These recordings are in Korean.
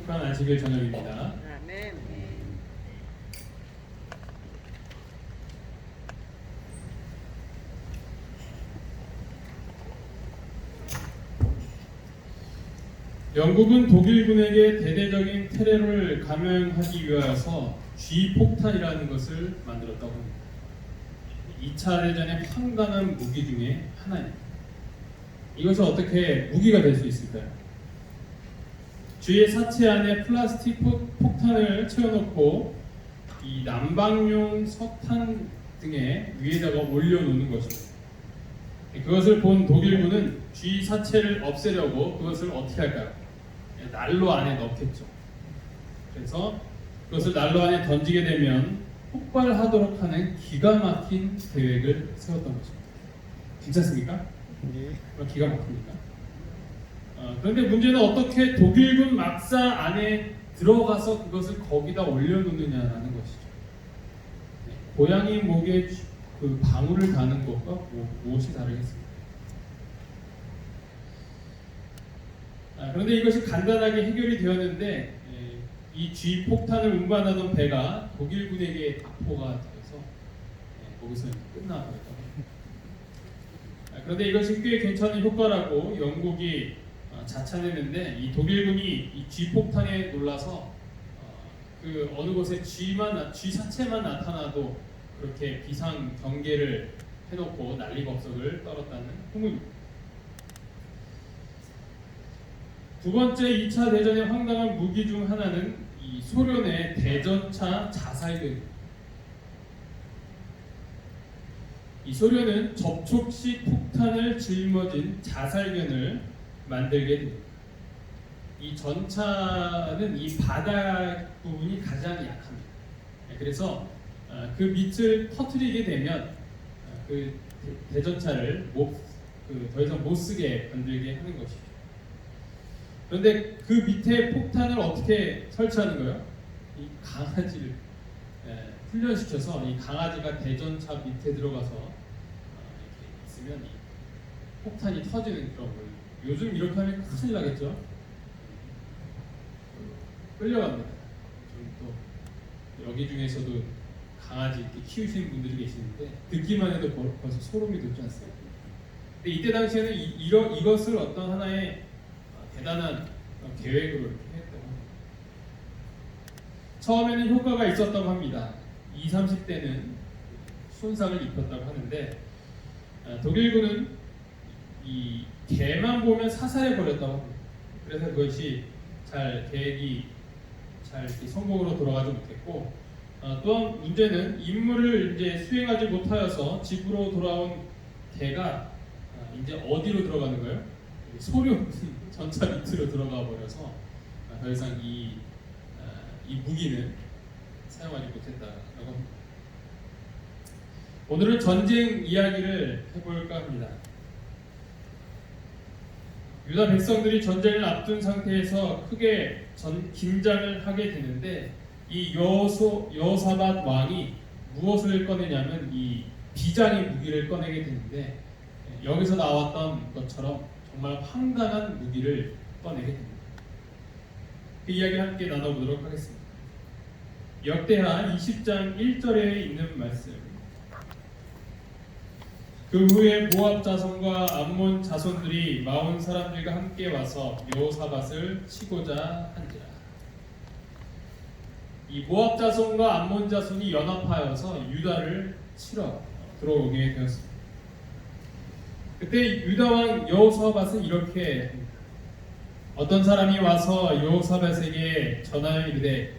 축복한 안식일 저녁입니다. 아멘. 영국은 독일군에게 대대적인 테러를 감행하기 위하여서 G폭탄이라는 것을 만들었다고 합니다. 2차 대전의 황당한 무기 중에 하나입니다. 이것이 어떻게 무기가 될 수 있을까요? G의 사체 안에 플라스틱 폭탄을 채워놓고 이 난방용 석탄 등의 위에다가 올려놓는 것입니다. 그것을 본 독일군은 G 사체를 없애려고 그것을 어떻게 할까요? 난로 안에 넣겠죠. 그래서 그것을 난로 안에 던지게 되면 폭발하도록 하는 기가 막힌 계획을 세웠던 것입니다. 괜찮습니까? 기가 막힙니까? 그런데 문제는 어떻게 독일군 막사 안에 들어가서 그것을 거기다 올려놓느냐라는 것이죠. 고양이 목에 그 방울을 다는 것과 무엇이 다르겠습니까? 그런데 이것이 간단하게 해결이 되었는데 이 G 폭탄을 운반하던 배가 독일군에게 답보가 되어서 거기서 끝나버렸다고 합니다. 그런데 이것이 꽤 괜찮은 효과라고 영국이 자찬했는데 이 독일군이 이 G 폭탄에 놀라서 그 어느 곳에 G 사체만 나타나도 그렇게 비상 경계를 해놓고 난리법석을 떨었다는 후문입니다. 두 번째 2차 대전의 황당한 무기 중 하나는 이 소련의 대전차 자살견입니다. 이 소련은 접촉식 폭탄을 짊어진 자살견을 만들게 됩니다. 이 전차는 이 바닥 부분이 가장 약합니다. 그래서 그 밑을 터뜨리게 되면 그 대전차를 더 이상 못 쓰게 만들게 하는 것이죠. 그런데 그 밑에 폭탄을 어떻게 설치하는 거예요? 이 강아지를 훈련시켜서 이 강아지가 대전차 밑에 들어가서 이렇게 있으면 이 폭탄이 터지는 그런 거예요. 요즘 이렇게 하면 큰일 나겠죠? 끌려갑니다. 또 여기 중에서도 강아지 이렇게 키우시는 분들이 계시는데 듣기만 해도 벌써 소름이 돋지 않습니까? 근데 이때 당시에는 이것을 어떤 하나의 대단한 계획으로 이렇게 했다고 합니다. 처음에는 효과가 있었다고 합니다. 20, 30대는 손상을 입혔다고 하는데 독일군은 이 개만 보면 사살해 버렸다고 합니다. 그래서 그것이 계획이 잘 이렇게 성공으로 돌아가지 못했고 또한 문제는 임무를 이제 수행하지 못하여서 집으로 돌아온 개가 이제 어디로 들어가는 거예요? 소련 전차 밑으로 들어가 버려서 더 이상 이 무기는 사용하지 못했다라고 합니다. 오늘은 전쟁 이야기를 해볼까 합니다. 유다 백성들이 전쟁을 앞둔 상태에서 크게 긴장을 하게 되는데 이 여호사밧 왕이 무엇을 꺼내냐면 이 비장의 무기를 꺼내게 되는데 여기서 나왔던 것처럼 정말 황당한 무기를 꺼내게 됩니다. 그 이야기 함께 나눠보도록 하겠습니다. 역대하 20장 1절에 있는 말씀. 그 후에 모압 자손과 암몬 자손들이 마온 사람들과 함께 와서 여호사밧을 치고자 한지라. 이 모압 자손과 암몬 자손이 연합하여서 유다를 치러 들어오게 되었습니다. 그때 유다 왕 여호사밧은 이렇게 어떤 사람이 와서 여호사밧에게 전하여 이르되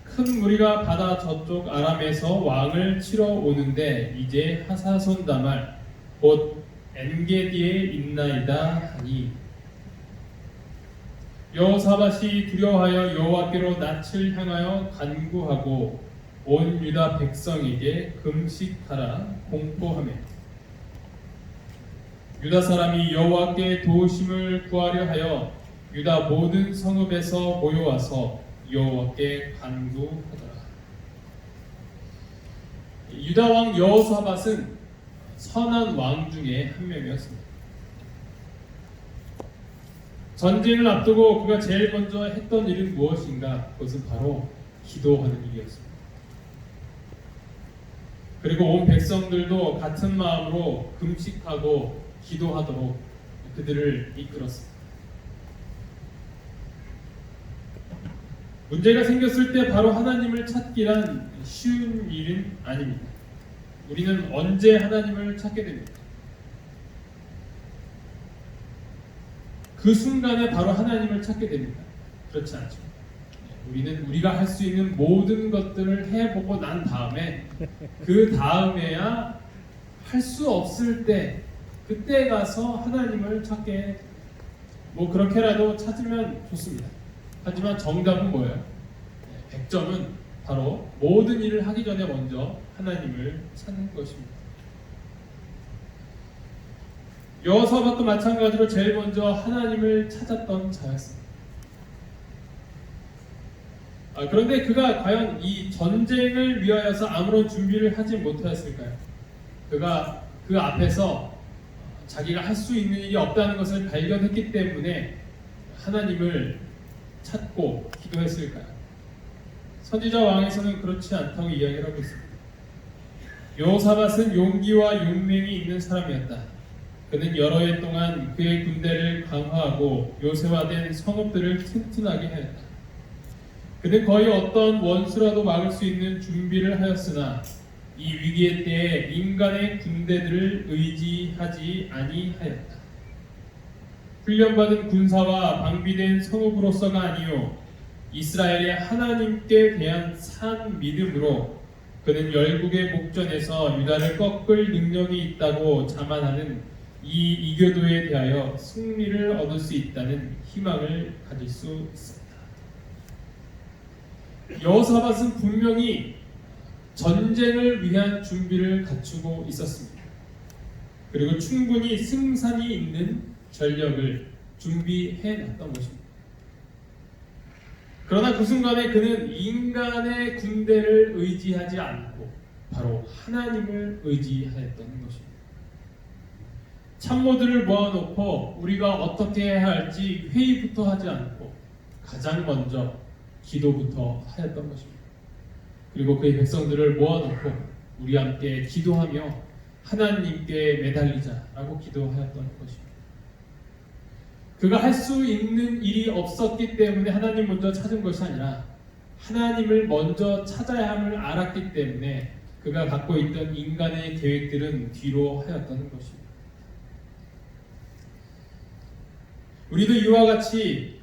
큰 무리가 바다 저쪽 아람에서 왕을 치러 오는데 이제 하사손 다말 곧 엔게디에 있나이다 하니 여호사밧이 두려워하여 여호와께로 낯을 향하여 간구하고 온 유다 백성에게 금식하라 공포하며 유다 사람이 여호와께 도우심을 구하려 하여 유다 모든 성읍에서 모여와서 여호와께 간구하더라. 유다 왕 여호사밧은 선한 왕 중에 한 명이었습니다. 전쟁을 앞두고 그가 제일 먼저 했던 일은 무엇인가? 그것은 바로 기도하는 일이었습니다. 그리고 온 백성들도 같은 마음으로 금식하고 기도하도록 그들을 이끌었습니다. 문제가 생겼을 때 바로 하나님을 찾기란 쉬운 일은 아닙니다. 우리는 언제 하나님을 찾게 됩니까? 그 순간에 바로 하나님을 찾게 됩니다. 그렇지 않죠. 우리는 우리가 할 수 있는 모든 것들을 해보고 난 다음에 그 다음에야 할 수 없을 때 그때 가서 하나님을 찾게 그렇게라도 찾으면 좋습니다. 하지만 정답은 뭐예요? 100점은 바로 모든 일을 하기 전에 먼저 하나님을 찾는 것입니다. 여호사밧도 마찬가지로 제일 먼저 하나님을 찾았던 자였습니다. 그런데 그가 과연 이 전쟁을 위하여서 아무런 준비를 하지 못하였을까요? 그가 그 앞에서 자기가 할 수 있는 일이 없다는 것을 발견했기 때문에 하나님을 찾고 기도했을까요? 선지자 왕에서는 그렇지 않다고 이야기를 하고 있습니다. 여호사밧은 용기와 용맹이 있는 사람이었다. 그는 여러 해 동안 그의 군대를 강화하고 요새화된 성읍들을 튼튼하게 하였다. 그는 거의 어떤 원수라도 막을 수 있는 준비를 하였으나 이 위기의 때에 인간의 군대들을 의지하지 아니하였다. 훈련받은 군사와 방비된 성읍으로서가 아니요 이스라엘의 하나님께 대한 산 믿음으로 그는 열국의 목전에서 유다를 꺾을 능력이 있다고 자만하는 이 이교도에 대하여 승리를 얻을 수 있다는 희망을 가질 수 있습니다. 여호사밧은 분명히 전쟁을 위한 준비를 갖추고 있었습니다. 그리고 충분히 승산이 있는 전력을 준비해 놨던 것입니다. 그러나 그 순간에 그는 인간의 군대를 의지하지 않고 바로 하나님을 의지하였던 것입니다. 참모들을 모아놓고 우리가 어떻게 해야 할지 회의부터 하지 않고 가장 먼저 기도부터 하였던 것입니다. 그리고 그의 백성들을 모아놓고 우리 함께 기도하며 하나님께 매달리자라고 기도하였던 것입니다. 그가 할 수 있는 일이 없었기 때문에 하나님 먼저 찾은 것이 아니라 하나님을 먼저 찾아야 함을 알았기 때문에 그가 갖고 있던 인간의 계획들은 뒤로 하였던 것입니다. 우리도 이와 같이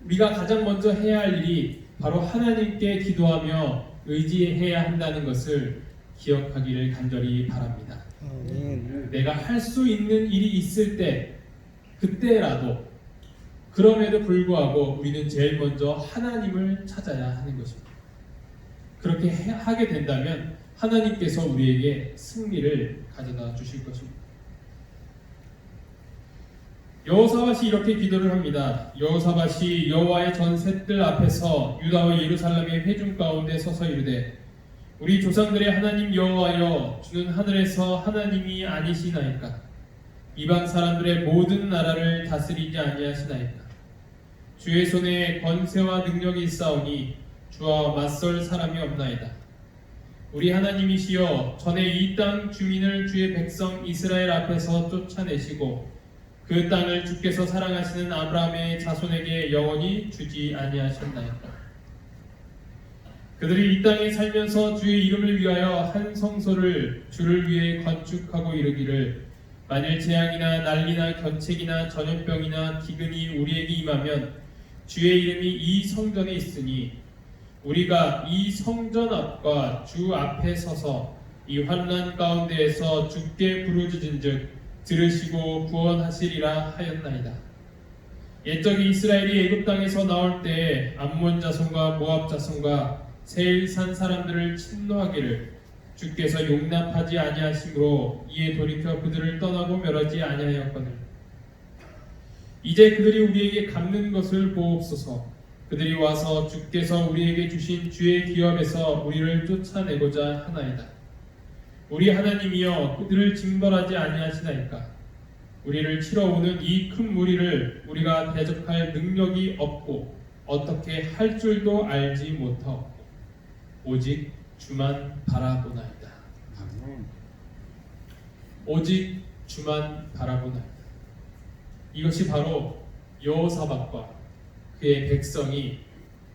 우리가 가장 먼저 해야 할 일이 바로 하나님께 기도하며 의지해야 한다는 것을 기억하기를 간절히 바랍니다. 내가 할 수 있는 일이 있을 때 그때라도 그럼에도 불구하고 우리는 제일 먼저 하나님을 찾아야 하는 것입니다. 그렇게 하게 된다면 하나님께서 우리에게 승리를 가져다 주실 것입니다. 여호사밧이 이렇게 기도를 합니다. 여호사밧이 여호와의 전셋들 앞에서 유다와 예루살렘의 회중 가운데 서서 이르되 우리 조상들의 하나님 여호와여 주는 하늘에서 하나님이 아니시나이까? 이방 사람들의 모든 나라를 다스리지 아니하시나이까? 주의 손에 권세와 능력이 있사오니 주와 맞설 사람이 없나이다. 우리 하나님이시여 전에 이 땅 주민을 주의 백성 이스라엘 앞에서 쫓아내시고 그 땅을 주께서 사랑하시는 아브라함의 자손에게 영원히 주지 아니하셨나이까? 그들이 이 땅에 살면서 주의 이름을 위하여 한 성소를 주를 위해 건축하고 이르기를 만일 재앙이나 난리나 견책이나 전염병이나 기근이 우리에게 임하면 주의 이름이 이 성전에 있으니 우리가 이 성전 앞과 주 앞에 서서 이 환난 가운데에서 주께 부르짖은즉 들으시고 구원하시리라 하였나이다. 옛적에 이스라엘이 애굽 땅에서 나올 때에 암몬 자손과 모압 자손과 세일산 사람들을 침노하기를 주께서 용납하지 아니하심으로 이에 돌이켜 그들을 떠나고 멸하지 아니하였거늘 이제 그들이 우리에게 갚는 것을 보옵소서. 그들이 와서 주께서 우리에게 주신 주의 기업에서 우리를 쫓아내고자 하나이다. 우리 하나님이여 그들을 징벌하지 아니하시나이까? 우리를 치러오는 이 큰 무리를 우리가 대적할 능력이 없고 어떻게 할 줄도 알지 못하고 오직 주만 바라보나이다. 오직 주만 바라보나이다. 이것이 바로 여호사밧과 그의 백성이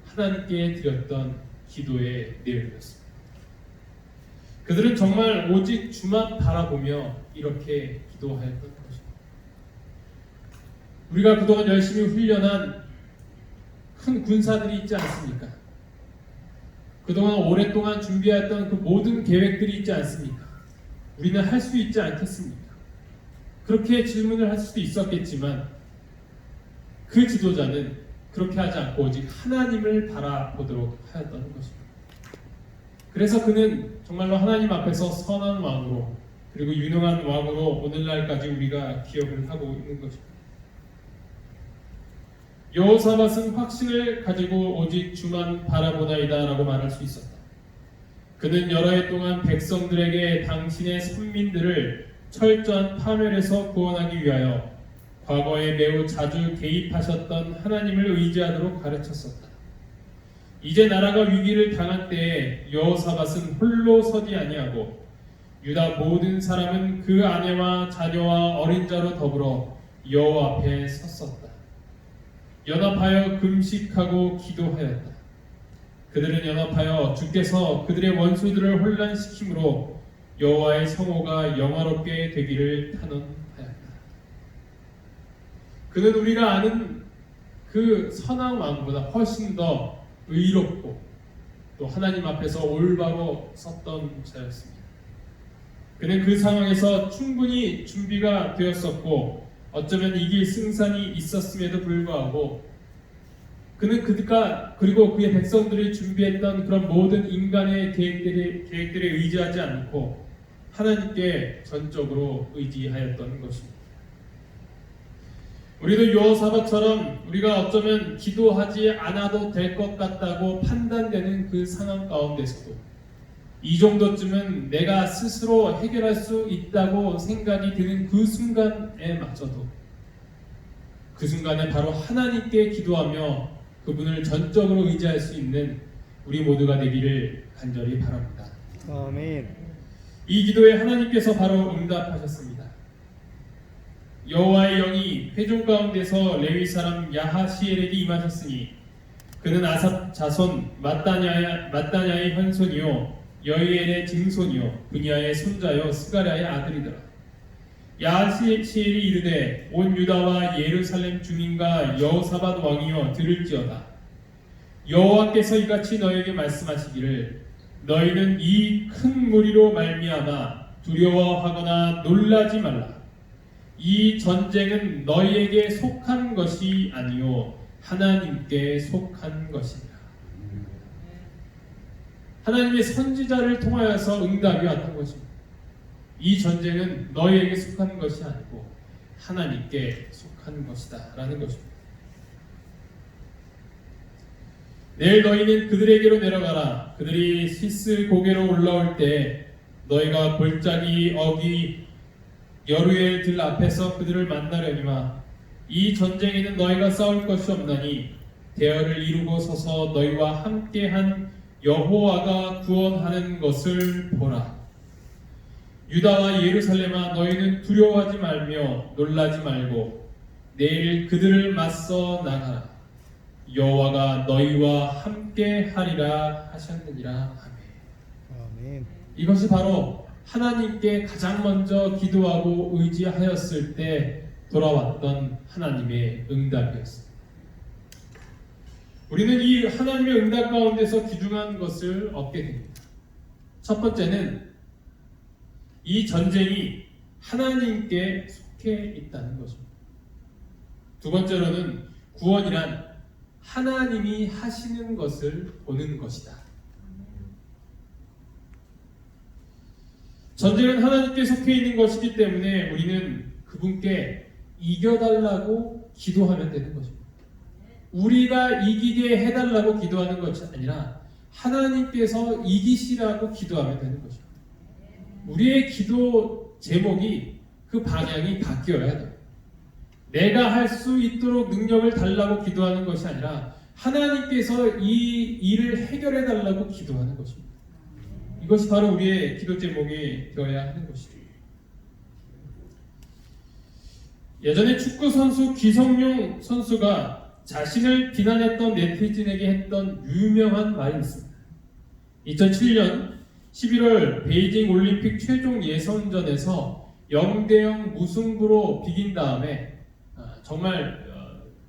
하나님께 드렸던 기도의 내용이었습니다. 그들은 정말 오직 주만 바라보며 이렇게 기도하였던 것입니다. 우리가 그동안 열심히 훈련한 큰 군사들이 있지 않습니까? 그동안 오랫동안 준비했던 그 모든 계획들이 있지 않습니까? 우리는 할 수 있지 않겠습니까? 그렇게 질문을 할 수도 있었겠지만 그 지도자는 그렇게 하지 않고 오직 하나님을 바라보도록 하였던 것입니다. 그래서 그는 정말로 하나님 앞에서 선한 왕으로 그리고 유능한 왕으로 오늘날까지 우리가 기억을 하고 있는 것입니다. 여호사밧은 확신을 가지고 오직 주만 바라보나이다 라고 말할 수 있었다. 그는 여러 해 동안 백성들에게 당신의 선민들을 철저한 파멸에서 구원하기 위하여 과거에 매우 자주 개입하셨던 하나님을 의지하도록 가르쳤었다. 이제 나라가 위기를 당한 때에 여호사밧은 홀로 서지 아니하고 유다 모든 사람은 그 아내와 자녀와 어린 자로 더불어 여호와 앞에 섰었다. 연합하여 금식하고 기도하였다. 그들은 연합하여 주께서 그들의 원수들을 혼란시킴으로 여호와의 성호가 영화롭게 되기를 탄원하였다. 그는 우리가 아는 그 선한 왕보다 훨씬 더 의롭고 또 하나님 앞에서 올바로 섰던 자였습니다. 그는 그 상황에서 충분히 준비가 되었었고 어쩌면 이길 승산이 있었음에도 불구하고 그는 그리고 그의 백성들이 준비했던 그런 모든 인간의 계획들에 의지하지 않고 하나님께 전적으로 의지하였던 것입니다. 우리도 여호사밧처럼 우리가 어쩌면 기도하지 않아도 될 것 같다고 판단되는 그 상황 가운데서도 이 정도쯤은 내가 스스로 해결할 수 있다고 생각이 드는 그 순간에 맞춰도 그 순간에 바로 하나님께 기도하며 그분을 전적으로 의지할 수 있는 우리 모두가 되기를 간절히 바랍니다. 아멘. 이 기도에 하나님께서 바로 응답하셨습니다. 여호와의 영이 회중 가운데서 레위 사람 야하시엘에게 임하셨으니 그는 아삽 자손 mattanya의 현손이요 여이엘의 증손이요 분야의 손자요 스가랴의 아들이더라. 야하시엘이 이르되 온 유다와 예루살렘 주민과 여호사밧 왕이여 들을지어다. 여호와께서 이같이 너에게 말씀하시기를 너희는 이 큰 무리로 말미암아 두려워하거나 놀라지 말라. 이 전쟁은 너희에게 속한 것이 아니요 하나님께 속한 것이니라. 하나님의 선지자를 통하여서 응답이 왔던 것입니다. 이 전쟁은 너희에게 속한 것이 아니고 하나님께 속한 것이다 라는 것입니다. 내일 너희는 그들에게로 내려가라. 그들이 시스 고개로 올라올 때 너희가 골짜기 어기 여루엘 들 앞에서 그들을 만나려니와 이 전쟁에는 너희가 싸울 것이 없나니 대열을 이루고 서서 너희와 함께한 여호와가 구원하는 것을 보라. 유다와 예루살렘아 너희는 두려워하지 말며 놀라지 말고 내일 그들을 맞서 나가라. 여호와가 너희와 함께하리라 하셨느니라. 아멘. 이것이 바로 하나님께 가장 먼저 기도하고 의지하였을 때 돌아왔던 하나님의 응답이었습니다. 우리는 이 하나님의 응답 가운데서 귀중한 것을 얻게 됩니다. 첫 번째는 이 전쟁이 하나님께 속해 있다는 것입니다. 두 번째로는 구원이란 하나님이 하시는 것을 보는 것이다. 전쟁은 하나님께 속해 있는 것이기 때문에 우리는 그분께 이겨달라고 기도하면 되는 것입니다. 우리가 이기게 해달라고 기도하는 것이 아니라 하나님께서 이기시라고 기도하면 되는 것입니다. 우리의 기도 제목이 그 방향이 바뀌어야 돼요. 내가 할 수 있도록 능력을 달라고 기도하는 것이 아니라 하나님께서 이 일을 해결해 달라고 기도하는 것입니다. 이것이 바로 우리의 기도 제목이 되어야 하는 것이죠. 예전에 축구 선수 기성용 선수가 자신을 비난했던 네티즌에게 했던 유명한 말이 있습니다. 2007년 11월 베이징 올림픽 최종 예선전에서 0대0 무승부로 비긴 다음에 정말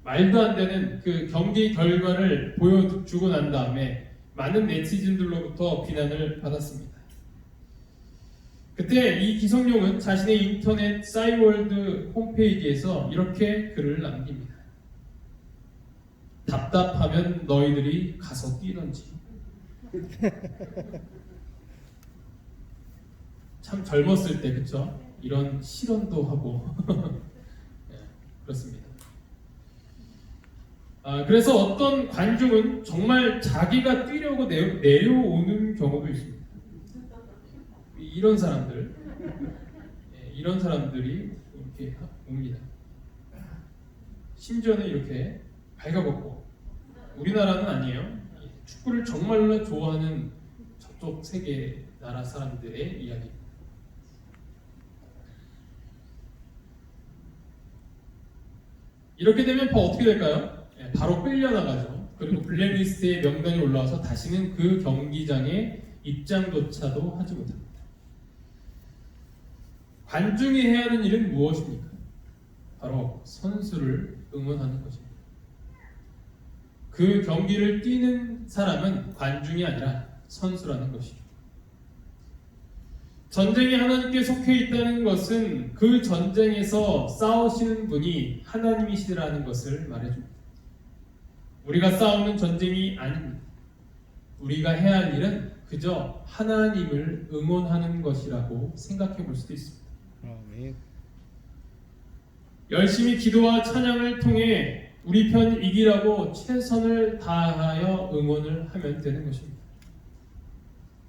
말도 안 되는 그 경기 결과를 보여주고 난 다음에 많은 네티즌들로부터 비난을 받았습니다. 그때 이 기성용은 자신의 인터넷 싸이월드 홈페이지에서 이렇게 글을 남깁니다. 답답하면 너희들이 가서 뛰던지. 참 젊었을 때 그쵸? 이런 실언도 하고 네, 그렇습니다. 그래서 어떤 관중은 정말 자기가 뛰려고 내려오는 경우도 있습니다. 이런 사람들, 이런 사람들이 이렇게 옵니다. 심지어는 이렇게 발가벗고, 우리나라는 아니에요. 축구를 정말로 좋아하는 저쪽 세계 나라 사람들의 이야기입니다. 이렇게 되면 어떻게 될까요? 바로 끌려나가죠. 그리고 블랙리스트에 명단이 올라와서 다시는 그 경기장에 입장조차도 하지 못합니다. 관중이 해야 하는 일은 무엇입니까? 바로 선수를 응원하는 것입니다. 그 경기를 뛰는 사람은 관중이 아니라 선수라는 것이죠. 전쟁이 하나님께 속해 있다는 것은 그 전쟁에서 싸우시는 분이 하나님이시라는 것을 말해줍니다. 우리가 싸우는 전쟁이 아닙니다. 우리가 해야 할 일은 그저 하나님을 응원하는 것이라고 생각해 볼 수도 있습니다. 아멘. 열심히 기도와 찬양을 통해 우리 편 이기라고 최선을 다하여 응원을 하면 되는 것입니다.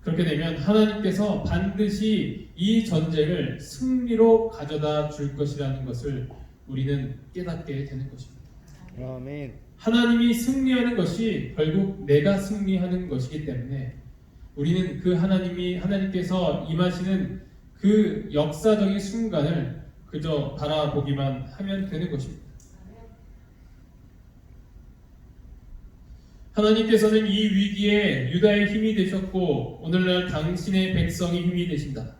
그렇게 되면 하나님께서 반드시 이 전쟁을 승리로 가져다 줄 것이라는 것을 우리는 깨닫게 되는 것입니다. 아멘. 하나님이 승리하는 것이 결국 내가 승리하는 것이기 때문에 우리는 그 하나님께서 임하시는 그 역사적인 순간을 그저 바라보기만 하면 되는 것입니다. 하나님께서는 이 위기에 유다의 힘이 되셨고 오늘날 당신의 백성의 힘이 되신다.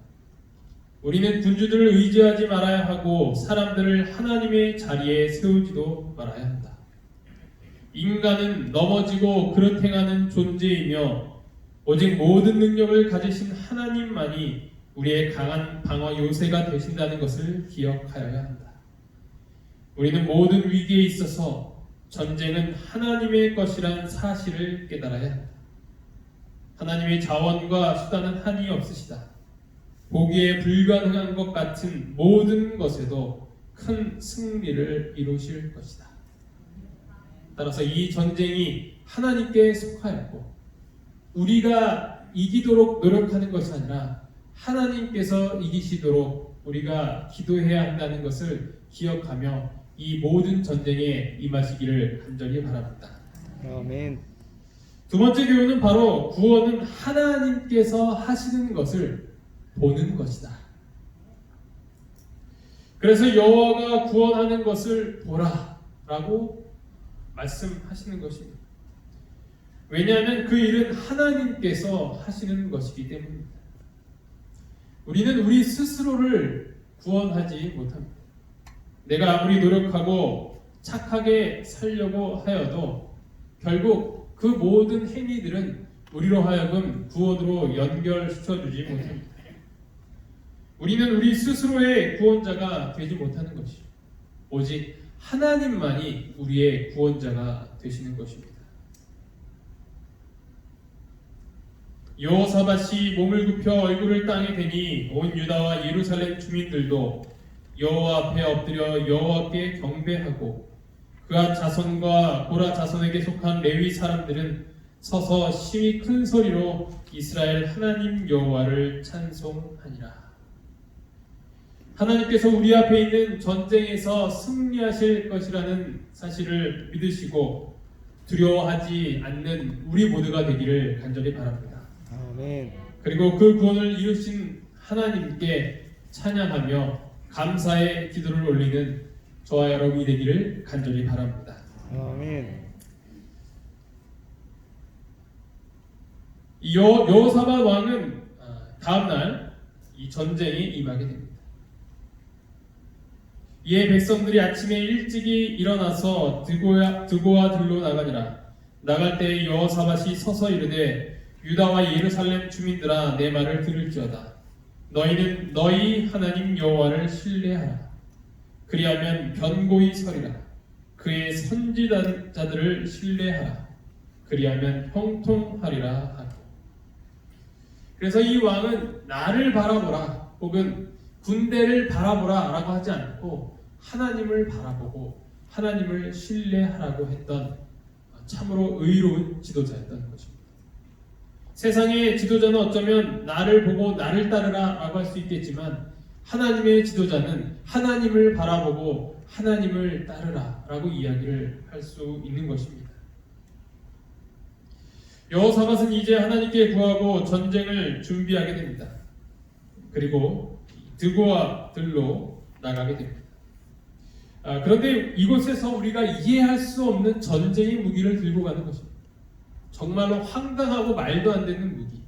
우리는 군주들을 의지하지 말아야 하고 사람들을 하나님의 자리에 세우지도 말아야 한다. 인간은 넘어지고 그릇 행하는 존재이며 오직 모든 능력을 가지신 하나님만이 우리의 강한 방어 요새가 되신다는 것을 기억하여야 한다. 우리는 모든 위기에 있어서 전쟁은 하나님의 것이란 사실을 깨달아야 한다. 하나님의 자원과 수단은 한이 없으시다. 보기에 불가능한 것 같은 모든 것에도 큰 승리를 이루실 것이다. 따라서 이 전쟁이 하나님께 속하였고 우리가 이기도록 노력하는 것이 아니라 하나님께서 이기시도록 우리가 기도해야 한다는 것을 기억하며 이 모든 전쟁에 임하시기를 간절히 바랍니다. 아멘. 두 번째 교훈은 바로 구원은 하나님께서 하시는 것을 보는 것이다. 그래서 여호와가 구원하는 것을 보라 라고 말씀하시는 것입니다. 왜냐하면 그 일은 하나님께서 하시는 것이기 때문입니다. 우리는 우리 스스로를 구원하지 못합니다. 내가 아무리 노력하고 착하게 살려고 하여도 결국 그 모든 행위들은 우리로 하여금 구원으로 연결시켜주지 못합니다. 우리는 우리 스스로의 구원자가 되지 못하는 것이죠. 오직 하나님만이 우리의 구원자가 되시는 것입니다. 여호사밧이 몸을 굽혀 얼굴을 땅에 대니 온 유다와 예루살렘 주민들도 여호와 앞에 엎드려 여호와께 경배하고 그앗 자손과 고라 자손에게 속한 레위 사람들은 서서 심히 큰 소리로 이스라엘 하나님 여호와를 찬송하니라. 하나님께서 우리 앞에 있는 전쟁에서 승리하실 것이라는 사실을 믿으시고 두려워하지 않는 우리 모두가 되기를 간절히 바랍니다. 아멘. 그리고 그 구원을 이루신 하나님께 찬양하며 감사의 기도를 올리는 저와 여러분이 되기를 간절히 바랍니다. 아멘. 이 여호사밧 왕은 다음날 이 전쟁에 임하게 됩니다. 이에 백성들이 아침에 일찍이 일어나서 드고와 들로 나가니라. 나갈 때 여호사밧이 서서 이르되 유다와 예루살렘 주민들아 내 말을 들을지어다. 너희는 너희 하나님 여호와를 신뢰하라. 그리하면 견고히 서리라. 그의 선지자들을 신뢰하라. 그리하면 형통하리라 하고. 그래서 이 왕은 나를 바라보라 혹은 군대를 바라보라 라고 하지 않고 하나님을 바라보고 하나님을 신뢰하라고 했던 참으로 의로운 지도자였던 것입니다. 세상의 지도자는 어쩌면 나를 보고 나를 따르라 라고 할 수 있겠지만 하나님의 지도자는 하나님을 바라보고 하나님을 따르라 라고 이야기를 할 수 있는 것입니다. 여호사밧은 이제 하나님께 구하고 전쟁을 준비하게 됩니다. 그리고 드고와 들로 나가게 됩니다. 그런데 이곳에서 우리가 이해할 수 없는 전쟁의 무기를 들고 가는 것입니다. 정말로 황당하고 말도 안 되는 무기.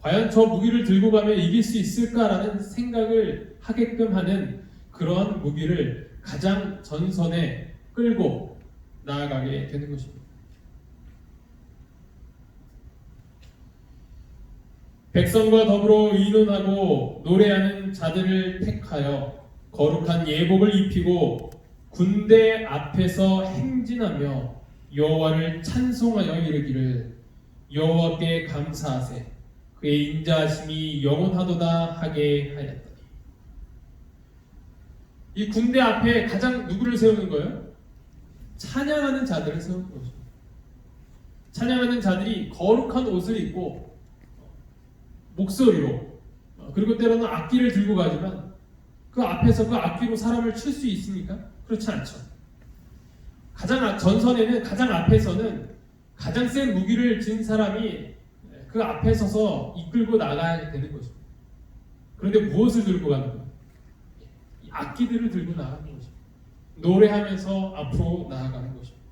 과연 저 무기를 들고 가면 이길 수 있을까라는 생각을 하게끔 하는 그러한 무기를 가장 전선에 끌고 나아가게 되는 것입니다. 백성과 더불어 의논하고 노래하는 자들을 택하여 거룩한 예복을 입히고 군대 앞에서 행진하며 여호와를 찬송하여 이르기를 여호와께 감사하세 그의 인자하심이 영원하도다 하게 하였더니. 이 군대 앞에 가장 누구를 세우는 거예요? 찬양하는 자들을 세우는 것입니다. 찬양하는 자들이 거룩한 옷을 입고 목소리로 그리고 때로는 악기를 들고 가지만 그 앞에서 그 악기로 사람을 칠 수 있습니까? 그렇지 않죠. 가장 전선에는 가장 앞에서는 가장 센 무기를 진 사람이 그 앞에 서서 이끌고 나가야 되는 것입니다. 그런데 무엇을 들고 가는 거예요? 악기들을 들고 나가는 것입니다. 노래하면서 앞으로 나아가는 것입니다.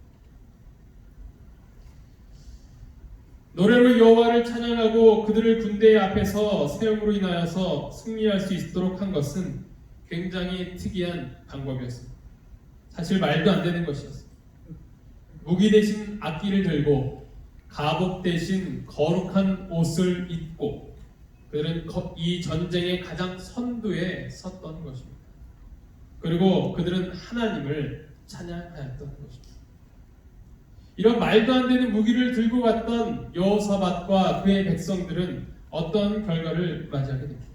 노래로 여호와를 찬양하고 그들을 군대 앞에서 세움으로 인하여서 승리할 수 있도록 한 것은 굉장히 특이한 방법이었습니다. 사실 말도 안 되는 것이었습니다. 무기 대신 악기를 들고 갑옷 대신 거룩한 옷을 입고 그들은 이 전쟁의 가장 선두에 섰던 것입니다. 그리고 그들은 하나님을 찬양하였던 것입니다. 이런 말도 안 되는 무기를 들고 갔던 여호사밧과 그의 백성들은 어떤 결과를 맞이하게 됩니다.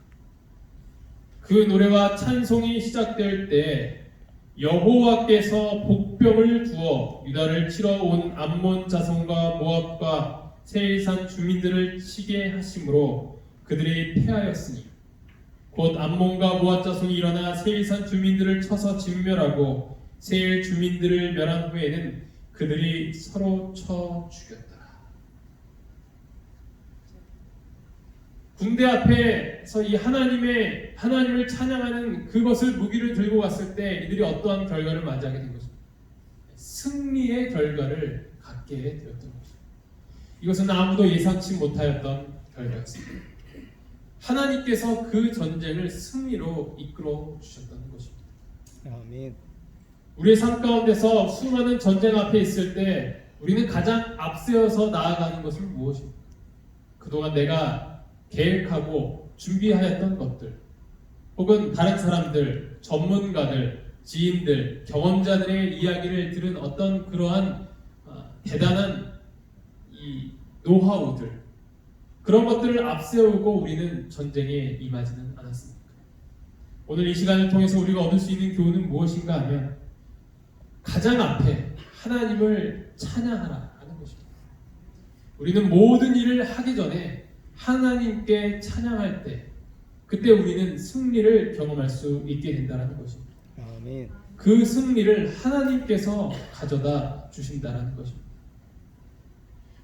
그 노래와 찬송이 시작될 때 여호와께서 복병을 주어 유다를 치러 온 암몬 자손과 모압과 세일산 주민들을 치게 하심으로 그들이 패하였으니 곧 암몬과 모압 자손이 일어나 세일산 주민들을 쳐서 진멸하고 세일 주민들을 멸한 후에는 그들이 서로 쳐 죽였더라. 군대 앞에서 이 하나님을 찬양하는 그것을 무기를 들고 갔을 때 이들이 어떠한 결과를 맞이하게 된 것입니다. 승리의 결과를 갖게 되었던 것입니다. 이것은 아무도 예상치 못하였던 결과였습니다. 하나님께서 그 전쟁을 승리로 이끌어 주셨다는 것입니다. 아멘. 우리의 삶 가운데서 수많은 전쟁 앞에 있을 때 우리는 가장 앞세워서 나아가는 것은 무엇입니까? 그동안 내가 계획하고 준비하였던 것들 혹은 다른 사람들, 전문가들, 지인들, 경험자들의 이야기를 들은 어떤 그러한 대단한 이 노하우들 그런 것들을 앞세우고 우리는 전쟁에 임하지는 않았습니까? 오늘 이 시간을 통해서 우리가 얻을 수 있는 교훈은 무엇인가 하면 가장 앞에 하나님을 찬양하라 하는 것입니다. 우리는 모든 일을 하기 전에 하나님께 찬양할 때 그때 우리는 승리를 경험할 수 있게 된다는 것입니다. 아멘. 그 승리를 하나님께서 가져다 주신다는 것입니다.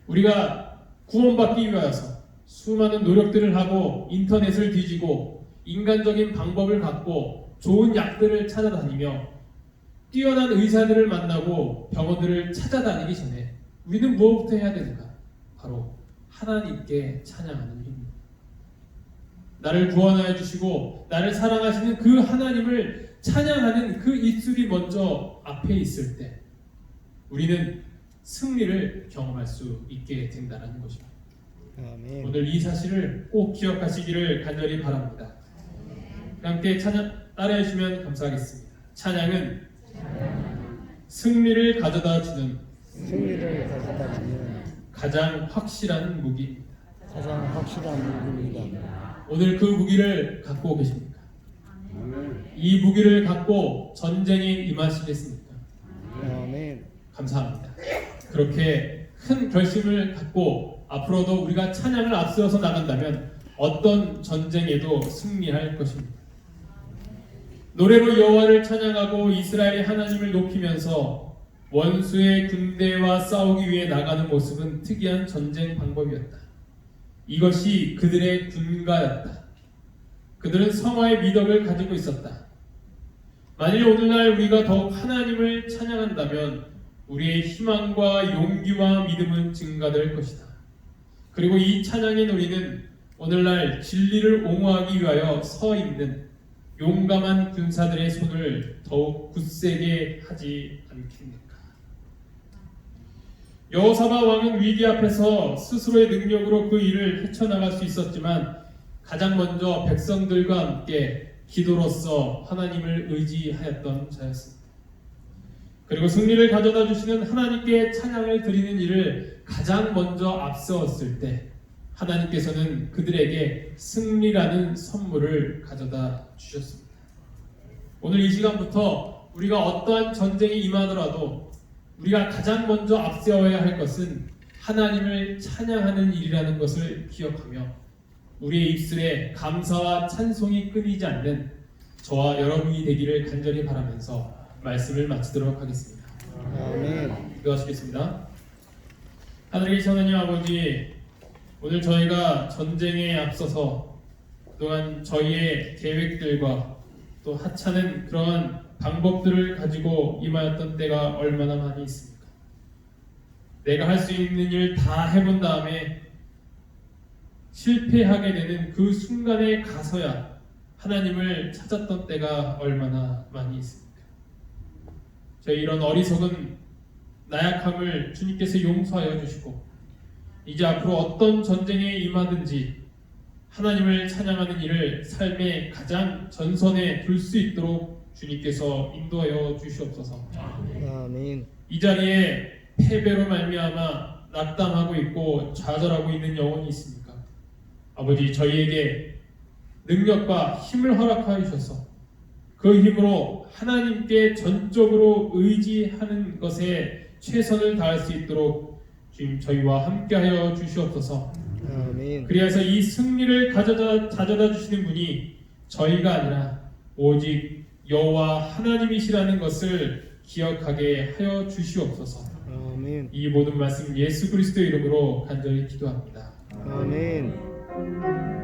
우리가 구원받기 위하여서 수많은 노력들을 하고 인터넷을 뒤지고 인간적인 방법을 갖고 좋은 약들을 찾아다니며 뛰어난 의사들을 만나고 병원들을 찾아다니기 전에 우리는 무엇부터 해야 되는가? 바로 하나님께 찬양하는 일입니다. 나를 구원하여 주시고 나를 사랑하시는 그 하나님을 찬양하는 그 입술이 먼저 앞에 있을 때 우리는 승리를 경험할 수 있게 된다는 것입니다. 아멘. 오늘 이 사실을 꼭 기억하시기를 간절히 바랍니다. 함께 찬양 따라해 주시면 감사하겠습니다. 찬양은 승리를 가져다 주는 승리를 가져다 주는 가장 확실한 무기입니다. 가장 확실한 무기입니다. 오늘 그 무기를 갖고 계십니까? 이 무기를 갖고 전쟁에 임하시겠습니까? 아멘. 감사합니다. 그렇게 큰 결심을 갖고 앞으로도 우리가 찬양을 앞세워서 나간다면 어떤 전쟁에도 승리할 것입니다. 노래로 여호와를 찬양하고 이스라엘의 하나님을 높이면서 원수의 군대와 싸우기 위해 나가는 모습은 특이한 전쟁 방법이었다. 이것이 그들의 군가였다. 그들은 성화의 미덕을 가지고 있었다. 만일 오늘날 우리가 더욱 하나님을 찬양한다면 우리의 희망과 용기와 믿음은 증가될 것이다. 그리고 이 찬양의 놀이는 오늘날 진리를 옹호하기 위하여 서 있는 용감한 군사들의 손을 더욱 굳세게 하지 않겠는가. 여호사밧 왕은 위기 앞에서 스스로의 능력으로 그 일을 헤쳐나갈 수 있었지만 가장 먼저 백성들과 함께 기도로서 하나님을 의지하였던 자였습니다. 그리고 승리를 가져다 주시는 하나님께 찬양을 드리는 일을 가장 먼저 앞세웠을 때 하나님께서는 그들에게 승리라는 선물을 가져다 주셨습니다. 오늘 이 시간부터 우리가 어떠한 전쟁에 임하더라도 우리가 가장 먼저 앞세워야 할 것은 하나님을 찬양하는 일이라는 것을 기억하며 우리의 입술에 감사와 찬송이 끊이지 않는 저와 여러분이 되기를 간절히 바라면서 말씀을 마치도록 하겠습니다. 아멘. 기도하시겠습니다. 하늘에 계신 하나님 아버지, 오늘 저희가 전쟁에 앞서서 그동안 저희의 계획들과 또 하찮은 그러한 방법들을 가지고 임하였던 때가 얼마나 많이 있습니까? 내가 할 수 있는 일 다 해본 다음에 실패하게 되는 그 순간에 가서야 하나님을 찾았던 때가 얼마나 많이 있습니까? 저희 이런 어리석은 나약함을 주님께서 용서하여 주시고 이제 앞으로 어떤 전쟁에 임하든지 하나님을 찬양하는 일을 삶의 가장 전선에 둘 수 있도록 주님께서 인도하여 주시옵소서. 아멘. 이 자리에 패배로 말미암아 낙담하고 있고 좌절하고 있는 영혼이 있습니까? 아버지, 저희에게 능력과 힘을 허락하여 주셔서 그 힘으로 하나님께 전적으로 의지하는 것에 최선을 다할 수 있도록 주님 저희와 함께하여 주시옵소서. 아멘. 그래서 이 승리를 가져다 주시는 분이 저희가 아니라 오직 여호와 하나님이시라는 것을 기억하게 하여 주시옵소서. 아멘. 이 모든 말씀 예수 그리스도의 이름으로 간절히 기도합니다. 아멘.